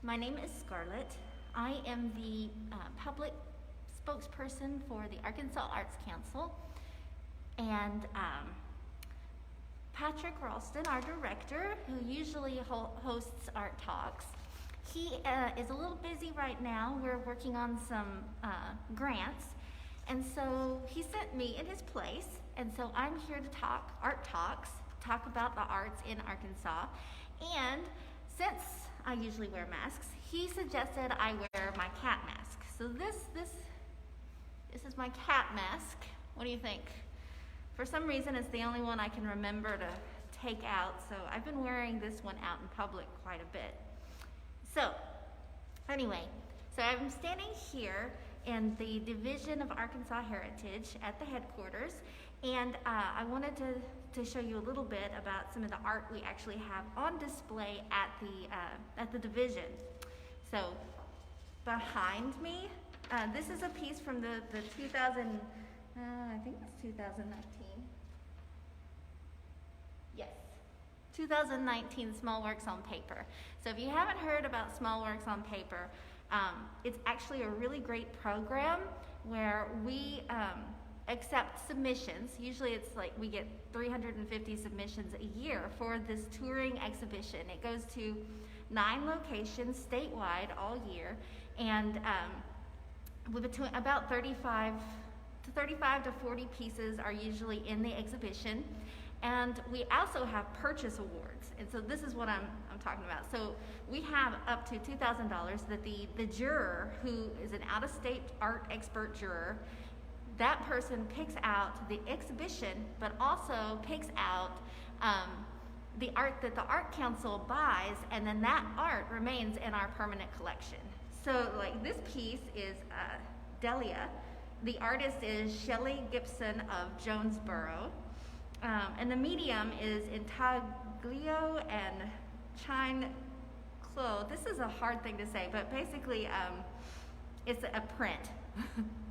My name is Scarlett. I am the public spokesperson for the Arkansas Arts Council, and Patrick Ralston, our director, who usually hosts ARTalks, he is a little busy right now. We're working on some grants, and so he sent me in his place, and so I'm here to talk ARTalks, talk about the arts in Arkansas. And since I usually wear masks, he suggested I wear my cat mask. So this is my cat mask. What do you think? For some reason, it's the only one I can remember to take out, so I've been wearing this one out in public quite a bit. So, anyway, so I'm standing here in the Division of Arkansas Heritage at the headquarters, and I wanted to show you a little bit about some of the art we actually have on display at the division. So, behind me, this is a piece from the 2000, I think it's 2019. Yes, 2019 Small Works on Paper. So if you haven't heard about Small Works on Paper, it's actually a really great program where we accept submissions. Usually it's like we get 350 submissions a year for this touring exhibition. It goes to 9 locations statewide all year, and with between about 35 to 40 pieces are usually in the exhibition. And we also have purchase awards, and so this is what I'm talking about. So we have up to $2,000 that the juror, who is an out-of-state art expert juror, that person picks out the exhibition, but also picks out the art that the Art Council buys, and then that art remains in our permanent collection. So like this piece is Delia. The artist is Shelley Gibson of Jonesboro. And the medium is intaglio and chine clo. This is a hard thing to say, but basically it's a print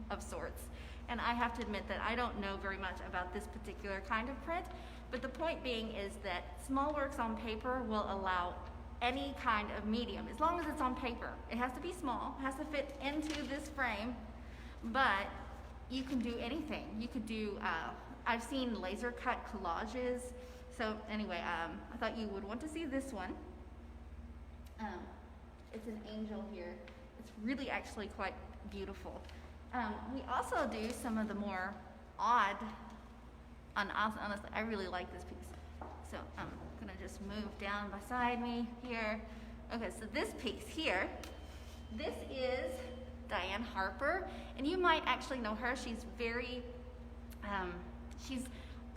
of sorts. And I have to admit that I don't know very much about this particular kind of print, but the point being is that Small Works on Paper will allow any kind of medium, as long as it's on paper. It has to be small, it has to fit into this frame, but you can do anything. You could do, I've seen laser cut collages. So anyway, I thought you would want to see this one. It's an angel here. It's really actually quite beautiful. We also do some of the more odd, honestly, I really like this piece. So I'm gonna just move down beside me here. Okay, so this piece here, this is Diane Harper, and you might actually know her. She's very, she's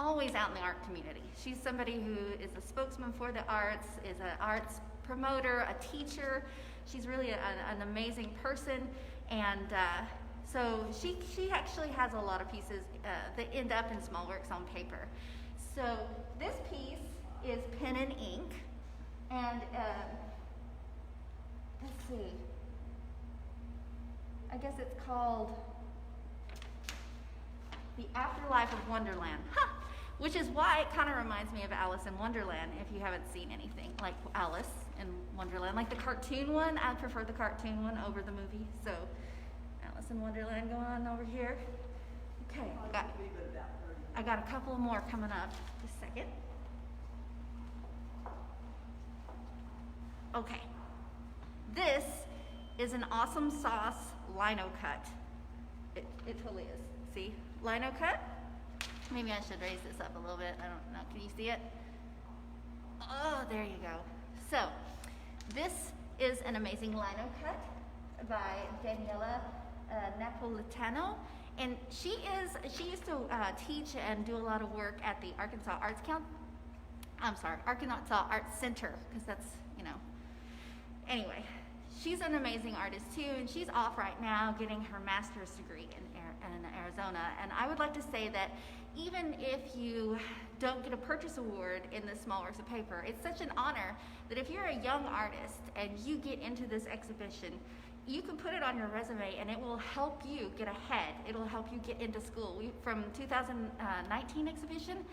always out in the art community. She's somebody who is a spokesman for the arts, is an arts promoter, a teacher. She's really an amazing person, and so she actually has a lot of pieces that end up in Small Works on Paper. So this piece is Pen and Ink, and let's see, I guess it's called The Afterlife of Wonderland, which is why it kind of reminds me of Alice in Wonderland, if you haven't seen anything like Alice in Wonderland. Like the cartoon one, I prefer the cartoon one over the movie. So Alice in Wonderland going on over here. Okay, I got a couple more coming up. Just a second. Okay, this is an awesome sauce lino cut. It totally is. See, lino cut. Maybe I should raise this up a little bit. I don't know. Can you see it? Oh, there you go. So, this is an amazing lino cut by Daniela Napolitano, and she used to teach and do a lot of work at the Arkansas Arkansas Arts Center, because that's, Anyway, she's an amazing artist too, and she's off right now getting her master's degree in Arizona. And I would like to say that even if you don't get a purchase award in the Small Works of Paper, it's such an honor that if you're a young artist and you get into this exhibition, you can put it on your resume and it will help you get ahead. It'll help you get into school. From 2019 exhibition,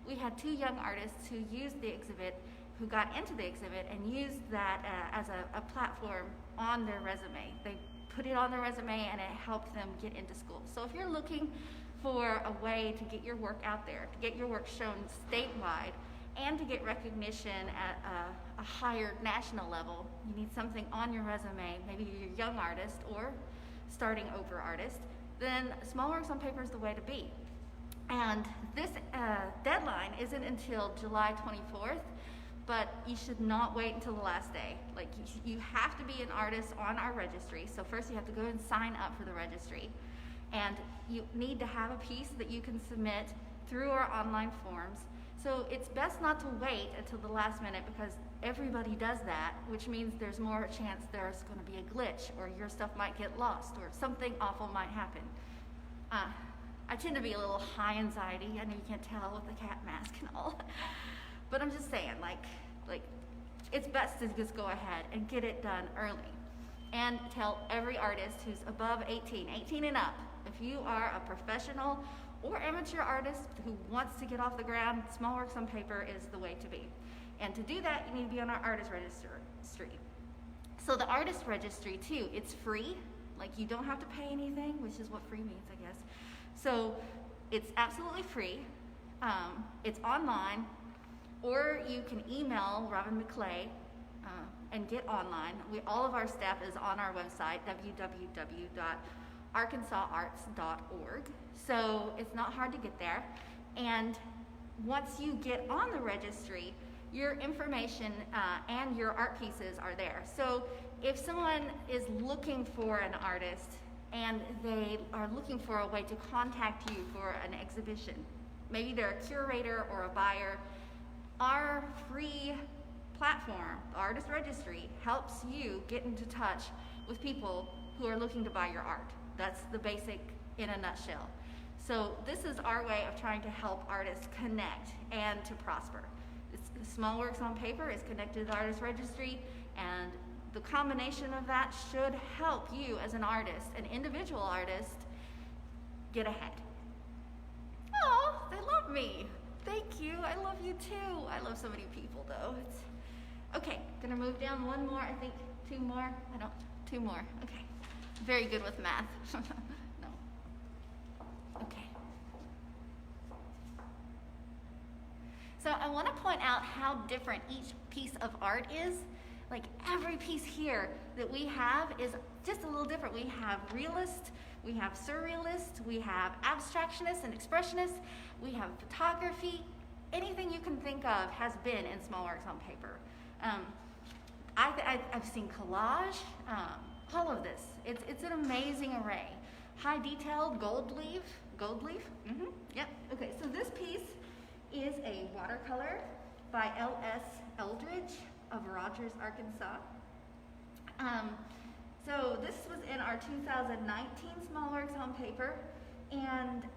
we had 2 young artists who used the exhibit who got into the exhibit and used that as a platform on their resume. They put it on their resume and it helped them get into school. So if you're looking for a way to get your work out there, to get your work shown statewide, and to get recognition at a higher national level, you need something on your resume. Maybe you're a young artist or starting over artist, then Small Works on Paper is the way to be. And this deadline isn't until July 24th, but you should not wait until the last day. Like, you have to be an artist on our registry. So first you have to go and sign up for the registry. And you need to have a piece that you can submit through our online forms. So it's best not to wait until the last minute, because everybody does that, which means there's more chance there's going to be a glitch, or your stuff might get lost, or something awful might happen. I tend to be a little high anxiety. I know you can't tell with the cat mask and all. But I'm just saying, like it's best to just go ahead and get it done early. And tell every artist who's above 18 and up, if you are a professional or amateur artist who wants to get off the ground, Small Works on Paper is the way to be. And to do that, you need to be on our artist registry. So the artist registry too, it's free. Like, you don't have to pay anything, which is what free means, I guess. So it's absolutely free. It's online, or you can email Robin McClay and get online. All of our staff is on our website, www.arkansasarts.org. So it's not hard to get there. And once you get on the registry, your information and your art pieces are there. So if someone is looking for an artist and they are looking for a way to contact you for an exhibition, maybe they're a curator or a buyer, our free platform, the Artist Registry, helps you get into touch with people who are looking to buy your art. That's the basic in a nutshell. So this is our way of trying to help artists connect and to prosper. Small Works on Paper is connected to the Artist Registry, and the combination of that should help you as an artist, an individual artist, get ahead. Oh, they love me. Thank you. I love you too. I love so many people though. Okay, gonna move down one more, I think two more. Two more. Okay. Very good with math. No. Okay. So I want to point out how different each piece of art is. Like, every piece here that we have is just a little different. We have realist, we have surrealist, we have abstractionist and expressionist, we have photography. Anything you can think of has been in Small Works on Paper. I've seen collage, all of this. It's an amazing array. High detailed gold leaf. Yep. Okay, so this piece is a watercolor by L.S. Eldridge of Rogers, Arkansas. So this was in our 2019 Small Works on Paper, and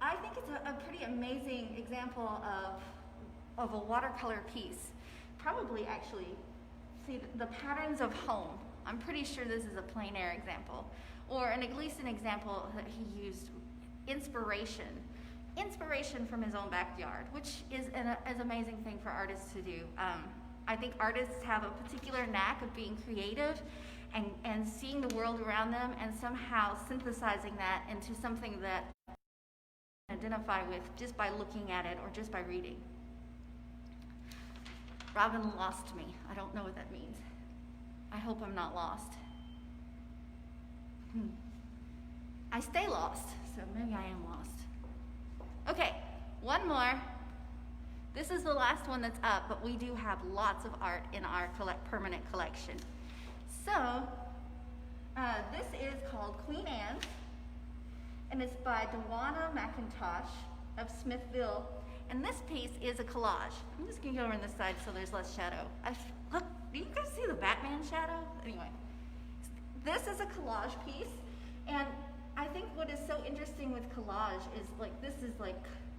I think it's a pretty amazing example of a watercolor piece. Probably, actually, see the patterns of home. I'm pretty sure this is a plein air example, or at least an example that he used inspiration from his own backyard, which is an amazing thing for artists to do. I think artists have a particular knack of being creative and seeing the world around them and somehow synthesizing that into something that you can identify with just by looking at it or just by reading. Robin lost me. I don't know what that means. I hope I'm not lost. I stay lost, so maybe I am lost. Okay, one more. This is the last one that's up, but we do have lots of art in our permanent collection. So, this is called Queen Anne's, and it's by Dewana McIntosh of Smithville. And this piece is a collage. I'm just gonna go over on this side so there's less shadow. Look, do you guys see the Batman shadow? Anyway, this is a collage piece, and I think what is so interesting with collage is, like, this is like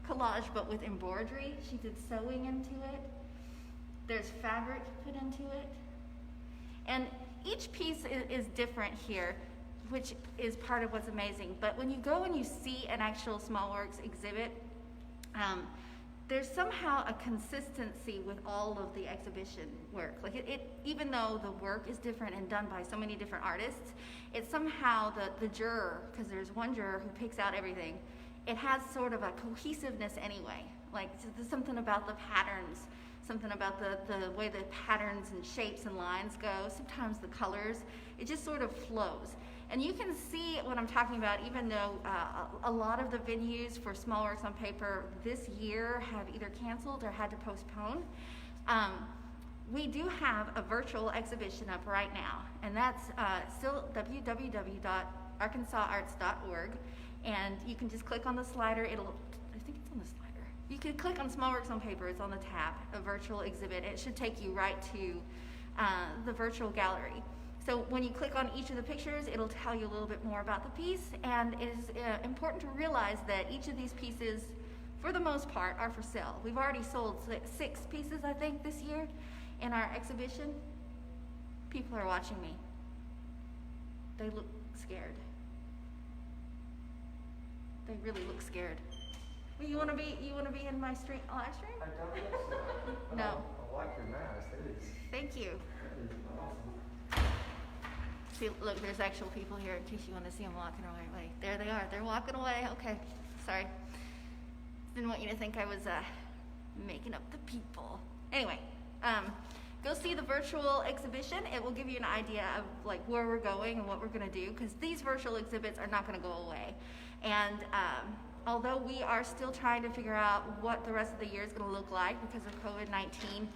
collage but with embroidery. She did sewing into it. There's fabric put into it. And each piece is different here, which is part of what's amazing. But when you go and you see an actual Small Works exhibit, there's somehow a consistency with all of the exhibition work. Like even though the work is different and done by so many different artists, it's somehow the juror, because there's one juror who picks out everything, it has sort of a cohesiveness anyway. Like there's something about the patterns, something about the way the patterns and shapes and lines go, sometimes the colors, it just sort of flows. And you can see what I'm talking about, even though a lot of the venues for Small Works on Paper this year have either canceled or had to postpone. We do have a virtual exhibition up right now, and that's still www.arkansasarts.org. And you can just click on the slider. I think it's on the slider. You can click on Small Works on Paper. It's on the tab, a virtual exhibit. It should take you right to the virtual gallery. So when you click on each of the pictures, it'll tell you a little bit more about the piece, and it is important to realize that each of these pieces, for the most part, are for sale. We've already sold 6 pieces, I think, this year in our exhibition. People are watching me. They look scared. They really look scared. Well, you want to be in my live stream? I don't think so. No. I like your mask. It is. Thank you. It is awesome. See, look, there's actual people here in case you want to see them walking away. There they are. They're walking away. Okay. Sorry. Didn't want you to think I was making up the people. Anyway, go see the virtual exhibition. It will give you an idea of like where we're going and what we're going to do, because these virtual exhibits are not going to go away. And although we are still trying to figure out what the rest of the year is going to look like because of COVID-19,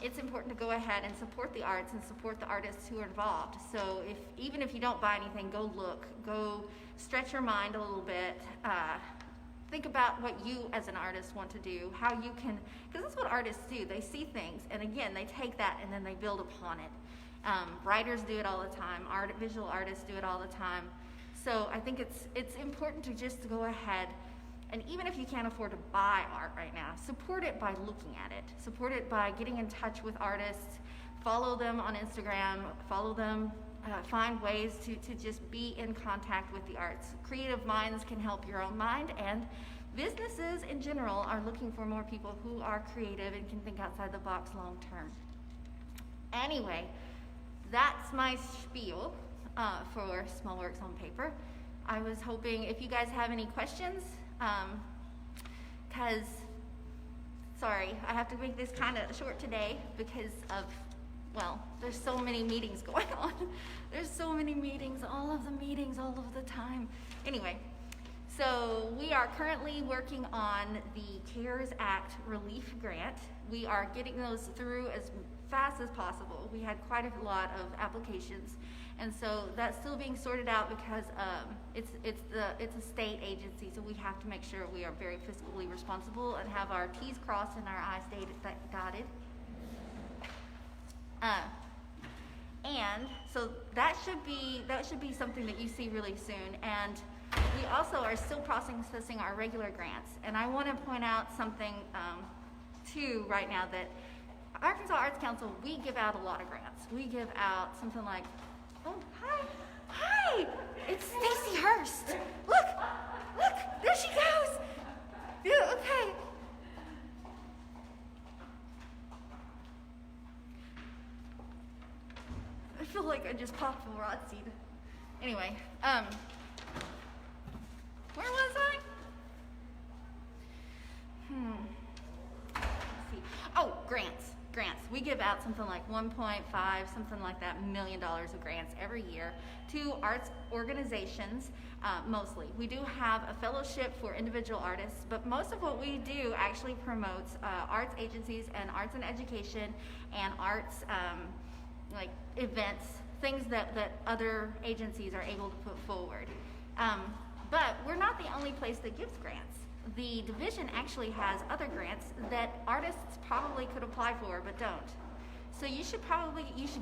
it's important to go ahead and support the arts and support the artists who are involved. So even if you don't buy anything, go look, go stretch your mind a little bit, think about what you as an artist want to do, how you can, because that's what artists do. They see things, and again, they take that and then they build upon it. Writers do it all the time. Visual artists do it all the time. So I think it's important to just go ahead, and even if you can't afford to buy art right now, support it by looking at it. Support it by getting in touch with artists, follow them on Instagram, follow them, find ways to just be in contact with the arts. Creative minds can help your own mind, and businesses in general are looking for more people who are creative and can think outside the box long term. Anyway, that's my spiel for Small Works on Paper. I was hoping if you guys have any questions, because, sorry, I have to make this kind of short today because of, well, there's so many meetings going on. There's so many meetings, all of the time. Anyway, so we are currently working on the CARES Act relief grant. We are getting those through as fast as possible. We had quite a lot of applications, and so that's still being sorted out because it's a state agency, so we have to make sure we are very fiscally responsible and have our T's crossed and our I's dotted. And so that should be something that you see really soon. And we also are still processing our regular grants. And I want to point out something too right now, that Arkansas Arts Council, we give out a lot of grants. We give out something like, oh, hi, it's Stacy Hurst. Look, there she goes. Yeah, okay. I feel like I just popped a rod seed. Anyway, where was I? Let's see. Oh, grants. We give out something like 1.5, something like that, $1 million of grants every year to arts organizations, mostly. We do have a fellowship for individual artists, but most of what we do actually promotes arts agencies and arts and education and arts like events, things that other agencies are able to put forward. But we're not the only place that gives grants. The division actually has other grants that artists probably could apply for but don't. So you should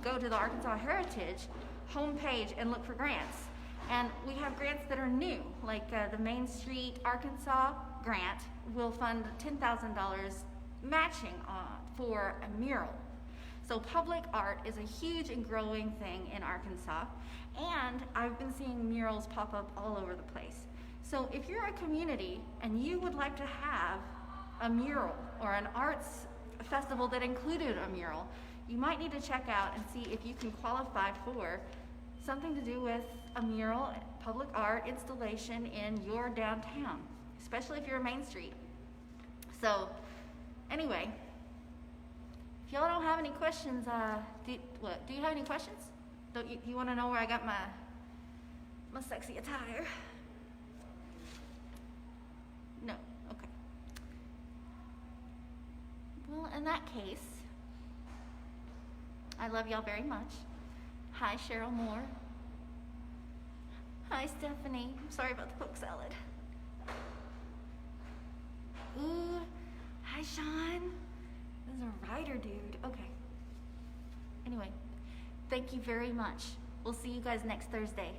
go to the Arkansas Heritage homepage and look for grants. And we have grants that are new, like the Main Street Arkansas grant will fund $10,000 matching for a mural. So public art is a huge and growing thing in Arkansas, and I've been seeing murals pop up all over the place. So if you're a community and you would like to have a mural or an arts festival that included a mural, you might need to check out and see if you can qualify for something to do with a mural, public art installation in your downtown, especially if you're a Main Street. So, anyway, if y'all don't have any questions, do you have any questions? Do you want to know where I got my sexy attire? No, okay. Well, in that case, I love y'all very much. Hi, Cheryl Moore. Hi, Stephanie. I'm sorry about the poke salad. Ooh, hi, Sean. This is a writer dude. Okay. Anyway, thank you very much. We'll see you guys next Thursday.